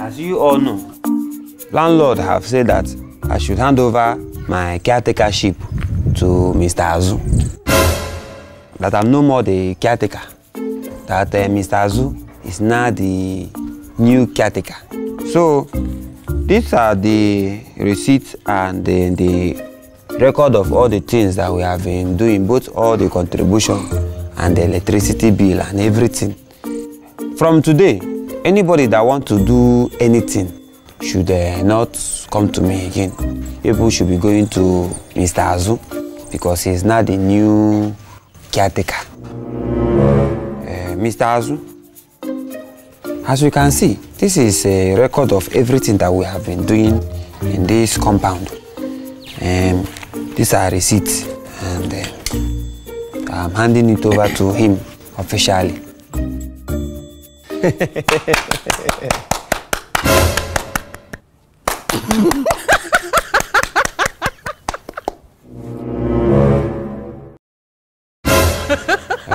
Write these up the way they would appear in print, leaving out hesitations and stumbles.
As you all know, landlord have said that I should hand over my caretakership to Mr. Azu. That I'm no more the caretaker. That Mr. Azu is now the new caretaker. So, these are the receipts and the record of all the things that we have been doing, both all the contribution and the electricity bill and everything. From today, anybody that wants to do anything should not come to me again. People should be going to Mr. Azu because he is now the new caretaker. Mr. Azu, as you can see, this is a record of everything that we have been doing in this compound. These are receipts, and I'm handing it over to him officially.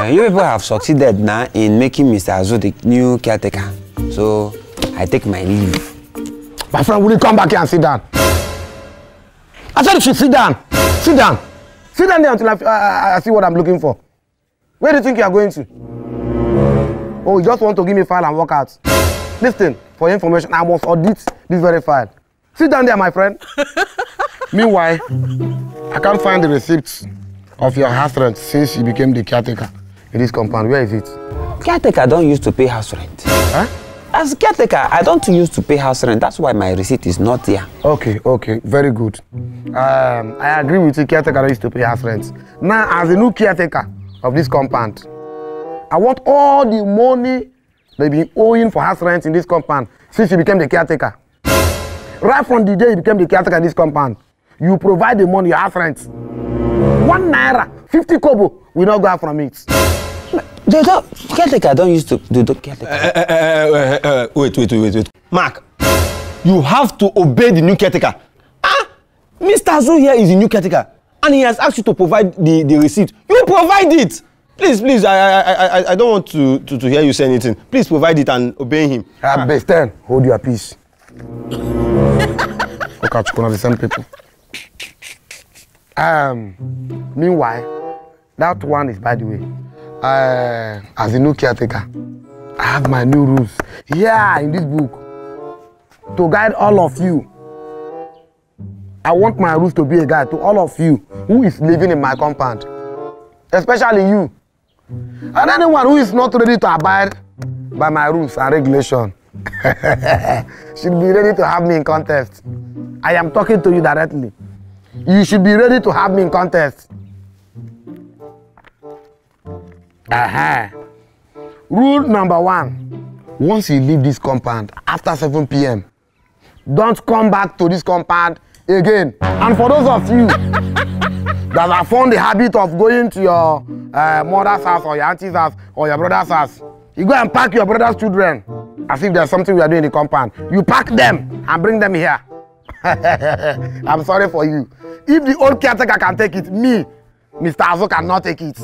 You people have succeeded now in making Mr. Azu the new caretaker. So, I take my leave. My friend, will you come back here and sit down? I said you should sit down. Sit down. Sit down there until I see what I'm looking for. Where do you think you are going to? Oh, you just want to give me file and walk out. Listen, for your information, I must audit this very file. Sit down there, my friend. Meanwhile, I can't find the receipts of your house rent since you became the caretaker in this compound. Where is it? Caretaker don't used to pay house rent. Huh? As caretaker, I don't used to pay house rent. That's why my receipt is not here. Okay, very good. I agree with you, caretaker used to pay house rent. Now, as a new caretaker of this compound, I want all the money they've been owing for house rent in this compound since you became the caretaker. Right from the day you became the caretaker in this compound, you provide the money, your house rent. 1 naira, 50 kobo, we not go out from it. Caretaker don't used to do the caretaker. Wait. Mark, you have to obey the new caretaker. Mr. Azu here is the new caretaker, and he has asked you to provide the receipt. You provide it. Please, I don't want to hear you say anything. Please provide it and obey him. Best 10, hold your peace. Look at you, the same people. Meanwhile, that one is, by the way, as a new caretaker, I have my new rules here in this book to guide all of you. I want my rules to be a guide to all of you who is living in my compound, especially you. And anyone who is not ready to abide by my rules and regulations should be ready to have me in contest. I am talking to you directly. You should be ready to have me in contest. Rule number 1. Once you leave this compound after 7 p.m., don't come back to this compound again. And for those of you that have formed the habit of going to your mother's house or your auntie's house or your brother's house, you go and pack your brother's children as if there's something we are doing in the compound. You pack them and bring them here. I'm sorry for you. If the old caretaker can take it, me, Mr. Azu cannot take it.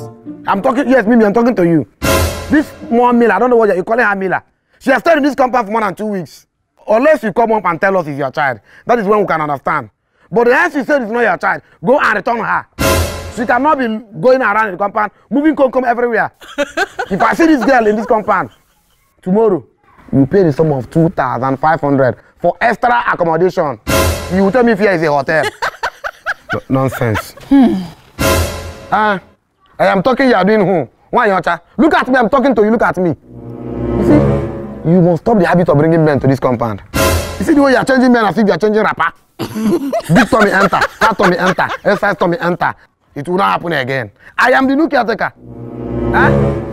I'm talking, yes, Mimi, I'm talking to you. This more Mila, I don't know what you're calling her Mila. She has stayed in this compound for more than 2 weeks. Unless you come up and tell us it's your child, that is when we can understand. But the answer she said it's not your child, go and return her. She cannot be going around in the compound, moving come everywhere. If I see this girl in this compound, tomorrow, you pay the sum of 2,500 for extra accommodation. You will tell me if here is a hotel. Nonsense. I am talking, you are doing who? Why your child? Look at me, I'm talking to you, look at me. You see, you must stop the habit of bringing men to this compound. You see the way you are changing men as if you are changing rapper? Big tummy enter, fat tummy enter, S-size tummy enter. It will not happen again. I am the new caretaker.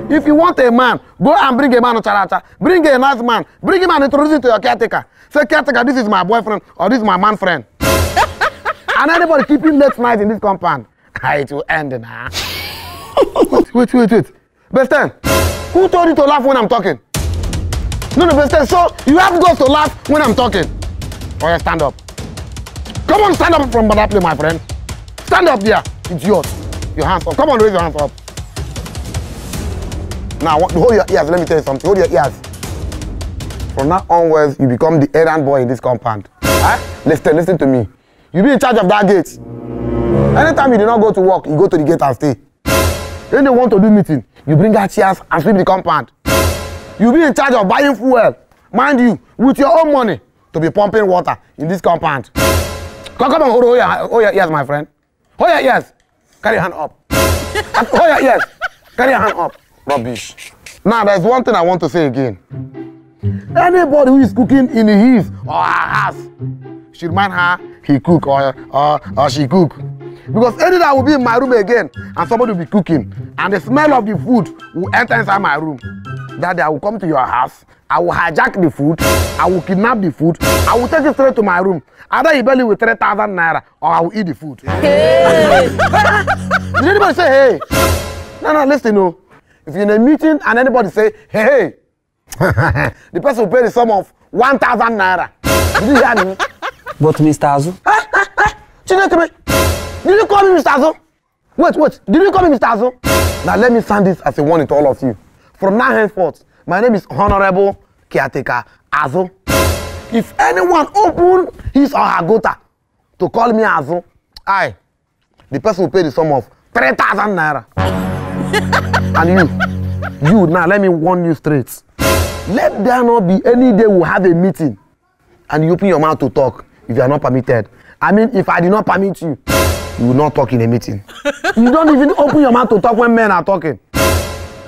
If you want a man, go and bring a man to Characha. Bring a nice man. Bring him and introduce him to your caretaker. Say, caretaker, this is my boyfriend or this is my man friend. And anybody keeping late night in this compound, it will end now. Wait. Besten, who told you to laugh when I'm talking? No, Besten, so you have to laugh when I'm talking. Or you stand up. Come on, stand up from that place, my friend. Stand up there. It's yours. Your hands up. Come on, raise your hands up. Now, hold your ears. Let me tell you something. Hold your ears. From now onwards, you become the errand boy in this compound. Listen to me. You be in charge of that gate. Anytime you do not go to work, you go to the gate and stay. When they want to do meeting, you bring out chairs and sweep the compound. You be in charge of buying fuel, mind you, with your own money to be pumping water in this compound. Come on, hold your ears, my friend. Hold your ears. Carry your hand up. Hold your ears. Carry your hand up. Rubbish. Now, there's one thing I want to say again. Anybody who is cooking in his or her house should mind her he cook or she cook. Because any that will be in my room again and somebody will be cooking and the smell of the food will enter inside my room. That day I will come to your house, I will hijack the food, I will kidnap the food, I will take it straight to my room. Either you belly with 3,000 naira or I will eat the food. Hey! Did anybody say hey? No, listen, no. If you're in a meeting and anybody say hey, the person will pay the sum of 1,000 naira. Did you hear me? But Mr. Azu? Did you call me Mr. Azu? Wait. Did you call me Mr. Azu? Now let me send this as a warning to all of you. From now henceforth, my name is Honorable Caretaker Azu. If anyone open his or her gutter to call me Azu, the person will pay the sum of 3,000 naira. And you now let me warn you straight. Let there not be any day we'll have a meeting and you open your mouth to talk if you are not permitted. I mean, if I did not permit you, you will not talk in a meeting. You don't even open your mouth to talk when men are talking.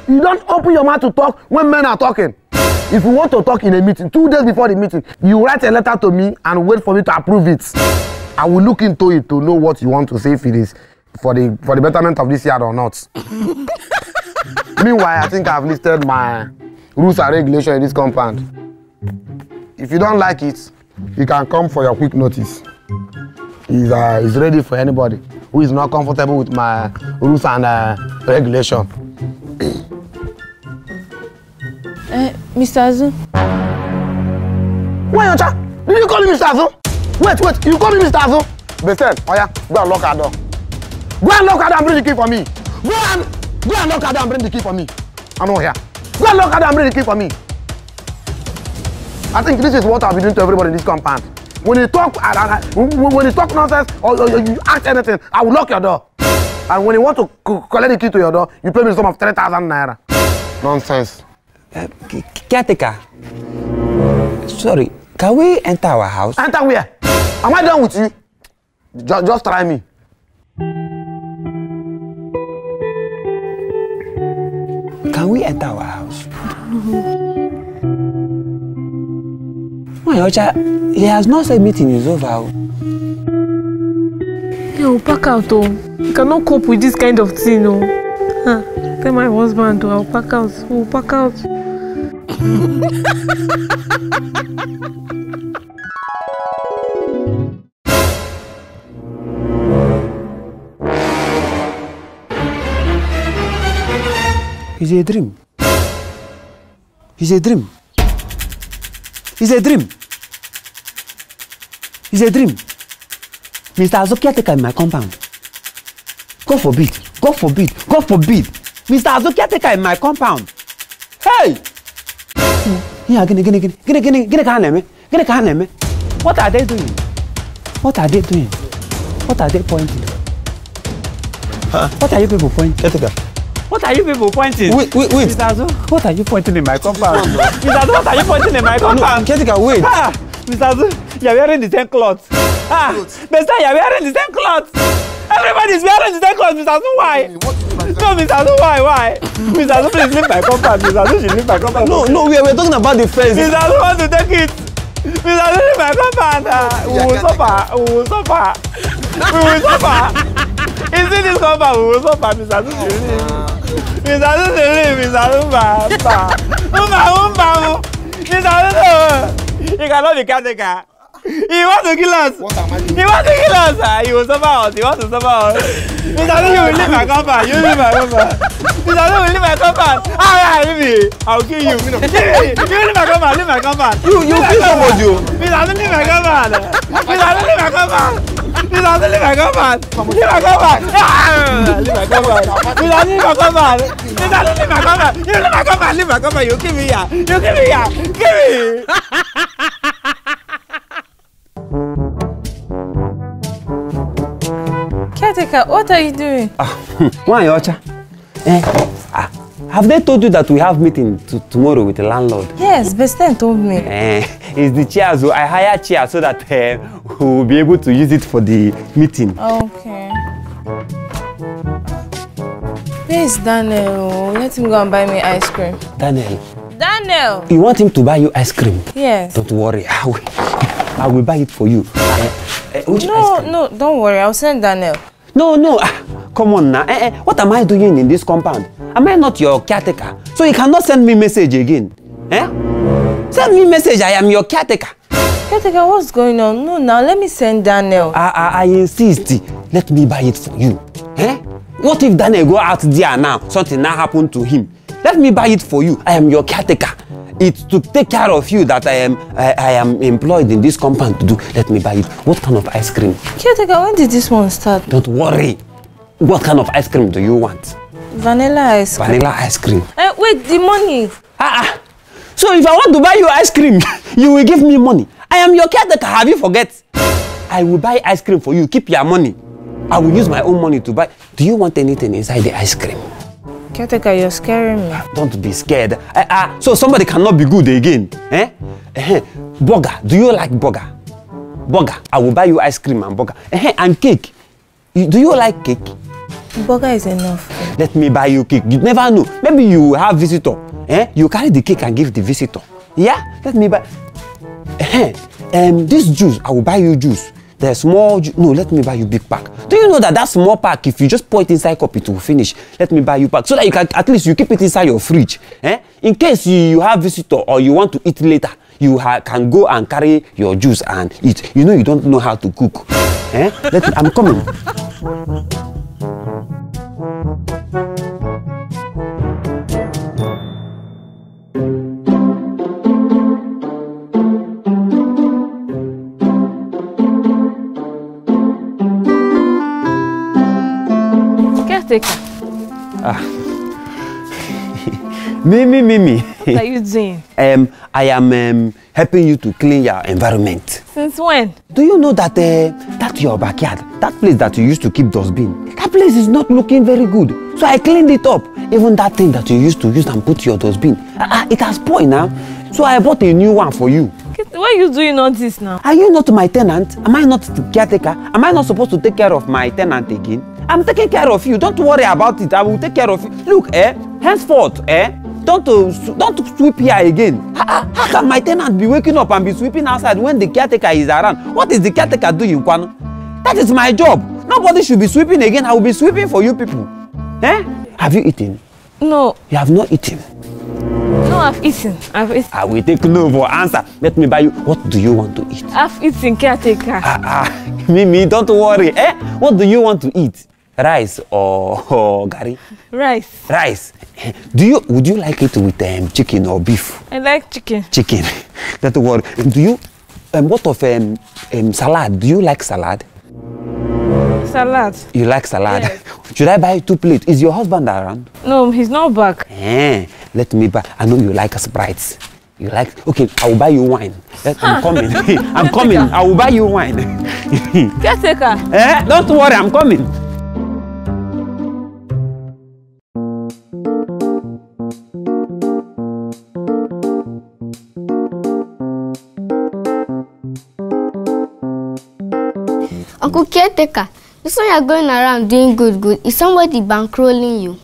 You don't open your mouth to talk when men are talking. If you want to talk in a meeting, 2 days before the meeting, you write a letter to me and wait for me to approve it. I will look into it to know what you want to say if it is for the betterment of this yard or not. Meanwhile, I think I've listed my rules and regulations in this compound. If you don't like it, you can come for your quick notice. It's ready for anybody who is not comfortable with my rules and regulation. Mr. Azu. Why, Ocha? Did you call me Mr. Azu? Wait, you call me Mr. Azu? Bested, go and lock her door. Go and lock her door and bring the key for me. Go and lock her door and bring the key for me. I'm not here. Go and lock her door and bring the key for me. I think this is what I'll be doing to everybody in this compound. When you talk nonsense or you ask anything, I will lock your door. And when you want to collect the key to your door, you pay me the sum of 3,000 naira. Nonsense. Caretaker. Sorry, can we enter our house? Enter where? Am I done with you? Just try me. Can we enter our house? Why, Ocha? He has not said meeting is over. Yeah, we'll pack out though. You cannot cope with this kind of thing, no. Tell my husband to I'll pack out. We'll pack out. It's a dream. It's a dream. It's a dream. It's a dream. Mr. Azu caretaker in my compound. God forbid. God forbid. God forbid. Mr. Azu caretaker in my compound. Hey! Yeah, What are they doing? What are they doing? What are they pointing? What are you people pointing? Caretaker. What are you people pointing? Wait. Mr. Azu, what are you pointing in my compound? Mr. Azu, what are you pointing in my compound? Caretaker, wait. Mr. Azu, you're wearing the same clothes. Mister, you're wearing the same clothes. Everybody's wearing the same clothes, Mr. Azu, why? No, Mr. Azu, why? Mr. Azu, please leave my compound. Mr. Azu should leave my compound. No, we're talking about the fence. Mr. Azu wants to take it. Mr. Azu, leave my compound. We will suffer. Is it this compound? We will suffer, Mr. Azu should leave. Mr. Azu should leave, Mr. Azu, Mr. Azu, he cannot be caretaker. He wants to kill us. What am I doing? He wants to kill us. He will suffer us. He wants to suffer us. Mr. Azu, you will leave my compound. You leave my compound. Mr. Azu will leave my compound. Leave me. I'll kill you. You leave my compound. Leave my compound. You kill somebody. Mr. Azu, leave my compound. Mr. Azu, leave my compound. Azul, leave my compound. Leave my compound. Leave my compound. Mr. Azul, leave my compound. Mr. Azul, leave my compound. You leave my compound. Leave my compound. You give me here. You give me here. Give me. Caretaker, what are you doing? Why, Ocha? Have they told you that we have meeting tomorrow with the landlord? Yes, Besten told me. It's the chairs. So I hire chairs so that we will be able to use it for the meeting. Okay. Where is Daniel? Let him go and buy me ice cream. Daniel. Daniel! You want him to buy you ice cream? Yes. Don't worry. I will buy it for you. Which ice cream? No, don't worry. I'll send Daniel. No. Come on now. What am I doing in this compound? Am I not your caretaker? So you cannot send me message again. Send me message. I am your caretaker. Caretaker, what's going on? No, now let me send Daniel. I insist. Let me buy it for you. What if Daniel go out there now? Something now happened to him. Let me buy it for you. I am your caretaker. It's to take care of you that I am employed in this compound to do. Let me buy it. What kind of ice cream? Caretaker, when did this one start? Don't worry. What kind of ice cream do you want? Vanilla ice cream. Vanilla ice cream. Wait, the money. So if I want to buy you ice cream, you will give me money. I am your caretaker. Have you forget? I will buy ice cream for you. Keep your money. I will use my own money to buy. Do you want anything inside the ice cream? Caretaker, you're scaring me. Don't be scared. So somebody cannot be good again. Burger. Do you like burger? Burger. I will buy you ice cream and burger. And cake. Do you like cake? Burger is enough. Let me buy you cake. You never know. Maybe you have visitor. You carry the cake and give the visitor. Yeah? Let me buy. This juice, I will buy you juice. The small juice. No, let me buy you big pack. Do you know that small pack, if you just pour it inside cup, it will finish. Let me buy you pack so that you can at least you keep it inside your fridge. In case you have visitor or you want to eat later, you can go and carry your juice and eat. You know you don't know how to cook. I'm coming. Caretaker. Me. What are you doing? I am helping you to clean your environment. Since when? Do you know that that your backyard, that place that you used to keep dustbin, that place is not looking very good. So I cleaned it up. Even that thing that you used to use and put your dustbin, it has spoiled now. So I bought a new one for you. Why are you doing all this now? Are you not my tenant? Am I not the caretaker? Am I not supposed to take care of my tenant again? I'm taking care of you. Don't worry about it. I will take care of you. Look, henceforth, don't sweep here again. How can my tenant be waking up and be sweeping outside when the caretaker is around? What is the caretaker doing, Kwano? That is my job. Nobody should be sweeping again. I will be sweeping for you people. Have you eaten? No. You have not eaten? No, I've eaten. I will take no for answer. Let me buy you. What do you want to eat? I've eaten, caretaker. Mimi, don't worry. What do you want to eat? Rice or gari? Rice. Rice. Would you like it with chicken or beef? I like chicken. Chicken. Don't worry. Do you what of salad? Do you like salad? Salad. You like salad? Yes. Should I buy 2 plates? Is your husband around? No, he's not back. Let me buy. I know you like Sprites. You like? Okay, I will buy you wine. I'm coming. I'm coming. I will buy you wine. Caretaker. Don't worry, I'm coming. Uncle Caretaker, this one you're going around doing good. Is somebody bankrolling you?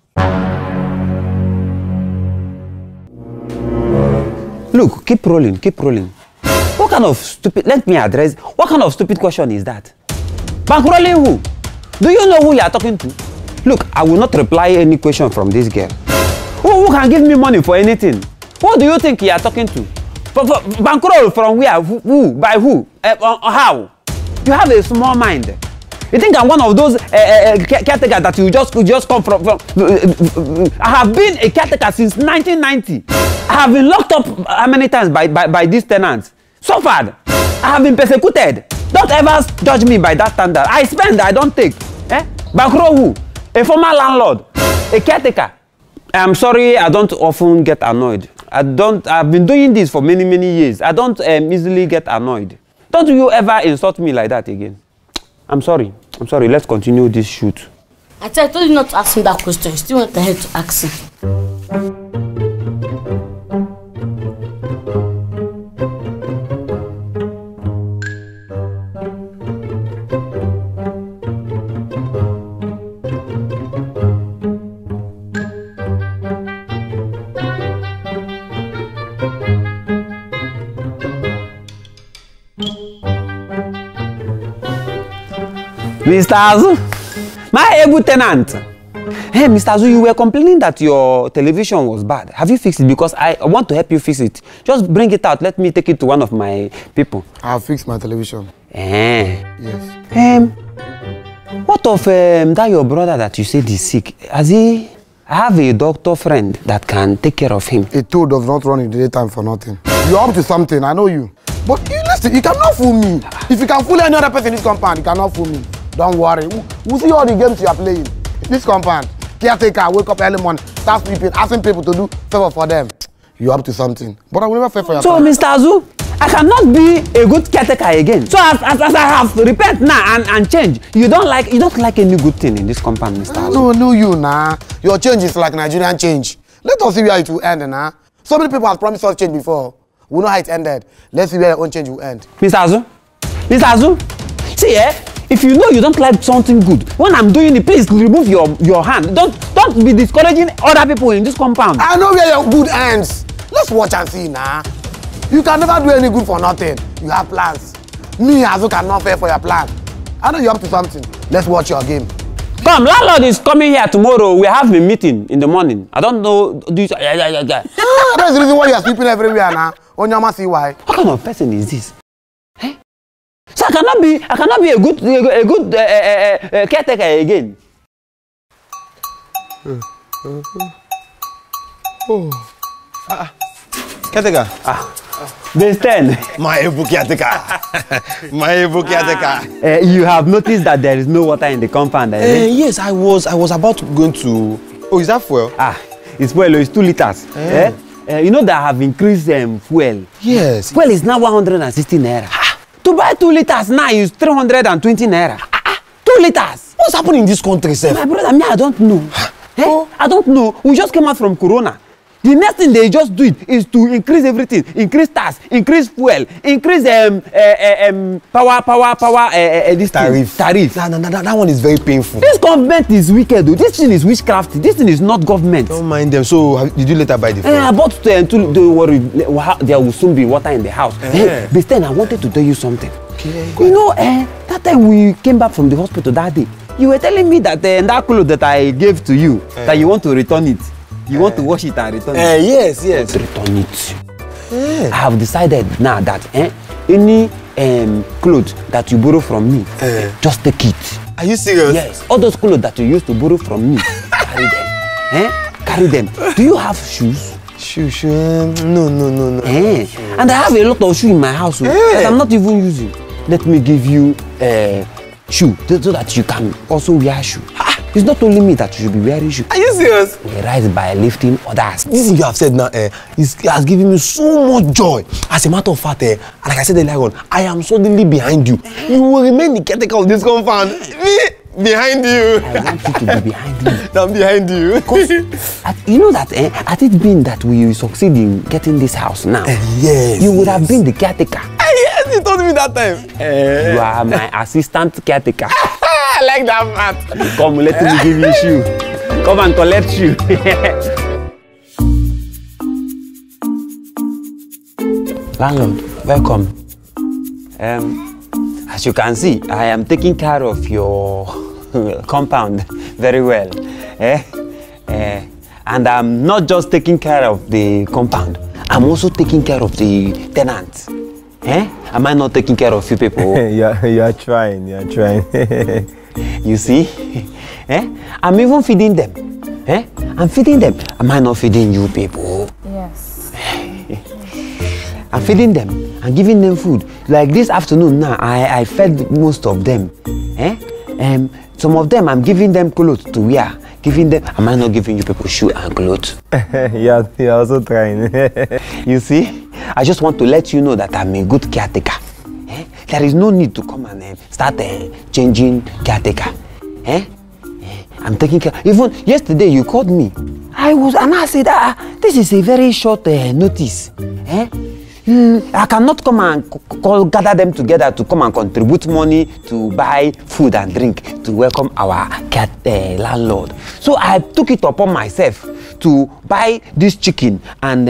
Look, keep rolling. What kind of stupid, let me address, what kind of stupid question is that? Bankrolling who? Do you know who you are talking to? Look, I will not reply any question from this girl. Who can give me money for anything? Who do you think you are talking to? Bankroll from where? Who? By who? How? You have a small mind. You think I'm one of those caretakers that you just come from? I have been a caretaker since 1990. I have been locked up how many times by these tenants? Suffered. I have been persecuted. Don't ever judge me by that standard. I spend, I don't take. Bankroll who? A former landlord, a caretaker. I'm sorry, I don't often get annoyed. I've been doing this for many years. I don't easily get annoyed. Don't you ever insult me like that again. I'm sorry. Let's continue this shoot. I told you not to ask him that question. You still went ahead to ask him. Mr. Azu, my able tenant. Hey, Mr. Azu, you were complaining that your television was bad. Have you fixed it? Because I want to help you fix it. Just bring it out. Let me take it to one of my people. I'll fix my television. Yes. What of that your brother that you said is sick? Has he? I have a doctor friend that can take care of him. A toad does not run in the daytime for nothing. You're up to something, I know you. But listen, you cannot fool me. If you can fool any other person in this compound, you cannot fool me. Don't worry. We'll see all the games you are playing. This compound, caretaker, wake up early morning, start sleeping, asking people to do favor for them. You're up to something. But I will never favor your So, family. Mr. Azu, I cannot be a good caretaker again. So as I have to repent now and change, you don't like any good thing in this compound, Mr. Azu. No, you nah. Your change is like Nigerian change. Let us see where it will end, nah. So many people have promised us change before. We know how it ended. Let's see where your own change will end. Mr. Azu, see, if you know you don't like something good, when I'm doing it, please remove your hand. Don't be discouraging other people in this compound. I know where your good ends. Let's watch and see, nah. You can never do any good for nothing. You have plans. Me, Azu, cannot pay for your plan. I know you're up to something. Let's watch your game. Come, landlord is coming here tomorrow. We have a meeting in the morning. I don't know. That's the reason why you are sleeping everywhere now. On your see why. What kind of person is this? So I cannot be a good caretaker again. Caretaker. Base 10. My able caretaker. My able caretaker. You have noticed that there is no water in the compound. Yes, I was about going to. Oh, is that fuel? It's fuel. It's 2 liters. You know that I have increased fuel. Yes. Fuel is now 160 naira. To buy 2 liters now is 320 naira. 2 liters. What's happening in this country, sir? My brother, me, I don't know. I don't know. We just came out from Corona. The next thing they just do it is to increase everything, increase tax, increase fuel, increase power this tariff. That one is very painful. This government is wicked. This thing is witchcraft. This thing is not government. Don't mind them. So did you later buy the fuel? I bought don't worry. There will soon be water in the house. But then I wanted to tell you something. Okay. You know, that time we came back from the hospital that day, you were telling me that that clothes that I gave to you, that you want to return it. You want to wash it and return it? Yes. Return it. I have decided now that any clothes that you borrow from me, just take it. Are you serious? Yes. All those clothes that you used to borrow from me, carry them. Carry them. Do you have shoes? Shoes? No. And I have a lot of shoes in my house that I'm not even using. Let me give you shoe so that you can also wear shoe. It's not only me that you should be wearing shoe. Are you serious? We rise by lifting others. This thing you have said now, it has given me so much joy. As a matter of fact, like I said earlier on, I am suddenly behind you. You will remain the caretaker of this compound. Me behind you. I want you to be behind me. I'm behind you. Because you know that had it been that we succeed in getting this house now, yes, you would have been the caretaker. Yes, you told me that time. You are my assistant caretaker. I like that part. Come, let me give you shoe. Come and collect shoe. Landlord, welcome. As you can see, I am taking care of your compound very well. And I'm not just taking care of the compound, I'm also taking care of the tenants. Am I not taking care of you people? you are trying. You see? I'm even feeding them. I'm feeding them. Am I not feeding you people? Yes. I'm feeding them and giving them food. like this afternoon now, I fed most of them. Some of them I'm giving them clothes to wear. Am I not giving you people shoe and clothes? You're also trying. You see, I just want to let you know that I'm a good caretaker. There is no need to come and start changing caretaker. I'm taking care. Even yesterday you called me. I said, this is a very short notice. I cannot come and gather them together to come and contribute money to buy food and drink to welcome our landlord. So I took it upon myself to buy this chicken and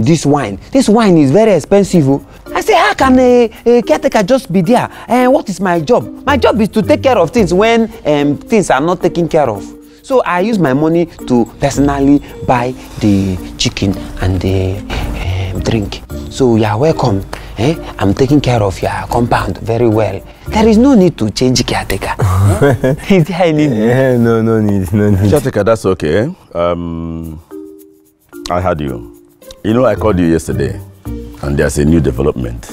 this wine. This wine is very expensive. I say, how can a caretaker just be there? What is my job? My job is to take care of things when things are not taken care of. So I use my money to personally buy the chicken and the drink. So you are welcome. I'm taking care of your compound very well. There is no need to change caretaker. Is there any need? No need. Caretaker, that's okay. I heard you. You know, I called you yesterday, and there's a new development.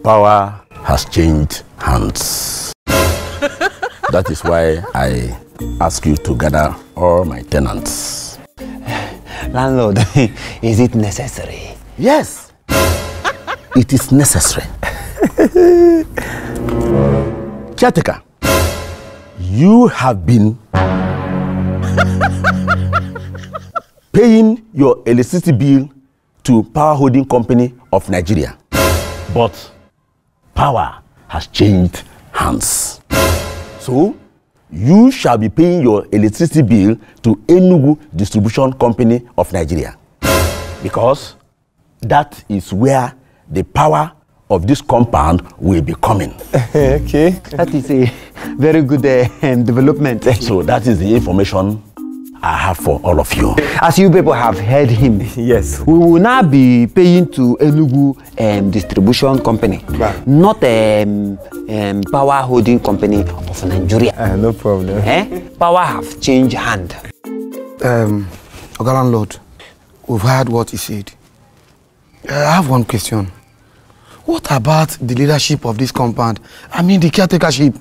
Power has changed hands. That is why I ask you to gather all my tenants. Landlord, is it necessary? Yes, it is necessary. Caretaker, you have been paying your electricity bill to Power Holding Company of Nigeria, but power has changed hands. So, you shall be paying your electricity bill to Enugu Distribution Company of Nigeria, because that is where the power of this compound will be coming. Okay. That is a very good development. So that is the information I have for all of you. As you people have heard him, Yes. we will now be paying to Enugu Distribution Company, not Power Holding Company of Nigeria. No problem. Power have changed hand. Oga Landlord, we've heard what he said. I have one question. What about the leadership of this compound? I mean the caretakership.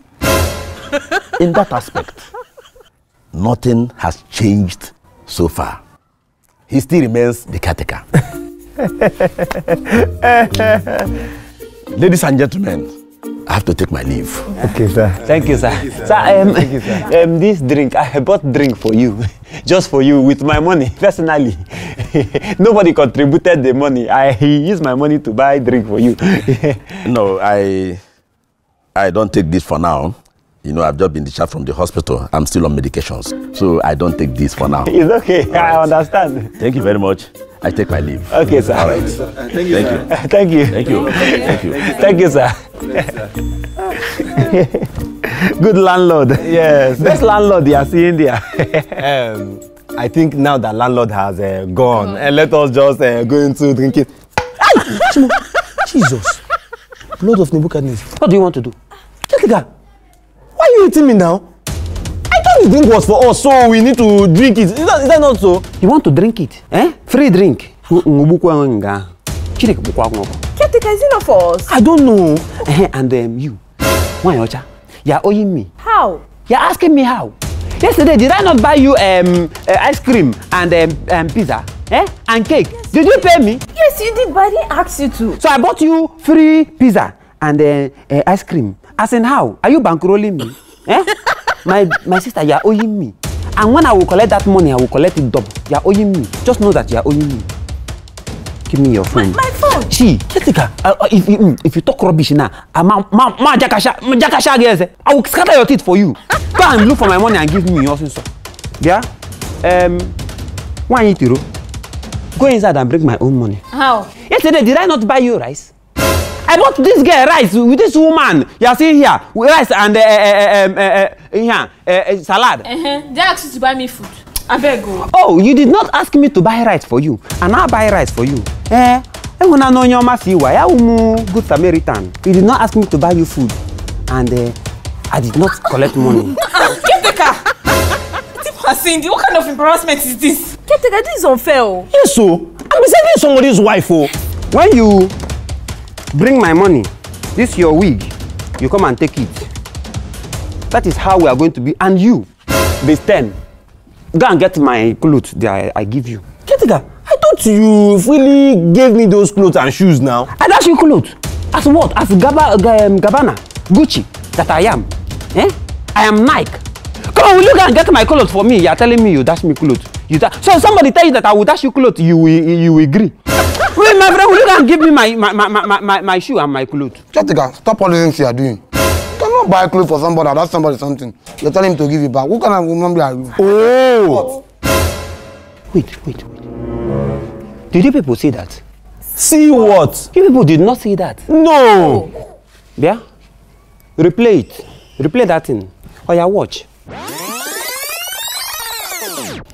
In that aspect, nothing has changed so far. He still remains the caretaker. Ladies and gentlemen, I have to take my leave. Okay, sir. Thank you, sir. Thank you, sir. This drink, I bought drink for you, just for you, with my money, personally. Nobody contributed the money. I used my money to buy drink for you. No, I don't take this for now. You know, I've just been discharged from the hospital. I'm still on medications, so I don't take this for now. It's okay. Right. I understand. Thank you very much. I take my leave. Okay, sir. All right. Thank you. Thank you. Thank you. Thank you. Thank you. Thank you, sir. Good landlord. Yes. Best landlord you are seeing there. I think now that landlord has gone, and let us just go into drinking. Jesus. Blood of Nebuchadnezzar. What do you want to do? Caretaker, why are you hitting me now? I thought the drink was for us, so we need to drink it. Is that not so? You want to drink it? Free drink. Caretaker, Caretaker, is it not for us? I don't know. And you, Wanyocha, you are owing me. How? You are asking me how? Yesterday, did I not buy you ice cream and pizza? And cake? Yes. Did you pay me? Yes, you did, but I didn't ask you to. So I bought you free pizza and ice cream. As in how? Are you bankrolling me? My sister, you are owing me. And when I will collect that money, I will collect it double. You are owing me. Just know that you are owing me. Give me your phone. My phone? See, Caretaker, if you talk rubbish now, I will scatter your teeth for you. Go and look for my money and give me your also. Yeah? Why you tiro? Go inside and bring my own money. How? Yesterday, did I not buy you rice? I bought this girl rice with this woman. You are seeing here, with rice and salad. They asked you to buy me food. I beg you. Oh, you did not ask me to buy rice for you, and I'll buy rice for you. When I know your master, I am good Samaritan. You did not ask me to buy you food, and I did not collect money. Caretaker! What kind of embarrassment is this? Caretaker, this is unfair. Yes, so I'm sending somebody's wife. When you bring my money This your wig. You come and take it. That is how we are going to be. And you, base 10. Go and get my clothes that I give you. Caretaker, I thought you really gave me those clothes and shoes now. And that's your clothes. As what? As Gabbana, Gucci, that I am. Eh? I am Nike. Come on, will you go and get my clothes for me? You are telling me you dash me clothes. So somebody tell you that I will dash you clothes, you will agree. Wait, my friend, will you go and give me my shoe and my clothes? Caretaker, stop all the things you are doing. You cannot buy clothes for somebody or that's somebody something. You're telling him to give it back. What kind of woman are you? Oh! Wait. Did you people see that? See what? You people did not see that. No! Yeah? Replay it. Replay that thing. Oh yeah, watch.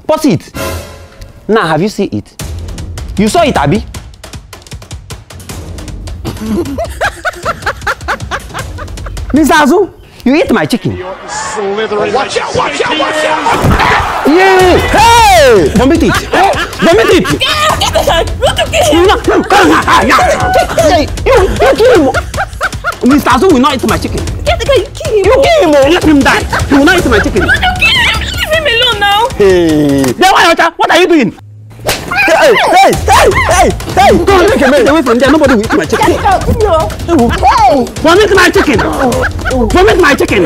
Pause it. Now, have you seen it? You saw it, Abi? Mr. Azu, you ate my chicken. Watch out! Yeah! Hey! Vomit it! Vomit it! You kill him! Mr. Azu will not eat my chicken. You kill him. You kill him! Let him die! He will not eat my chicken. Leave him alone now. Hey! What are you doing? Hey! Go on, get away from there. Nobody will eat my chicken. Vomit my chicken! Vomit my chicken!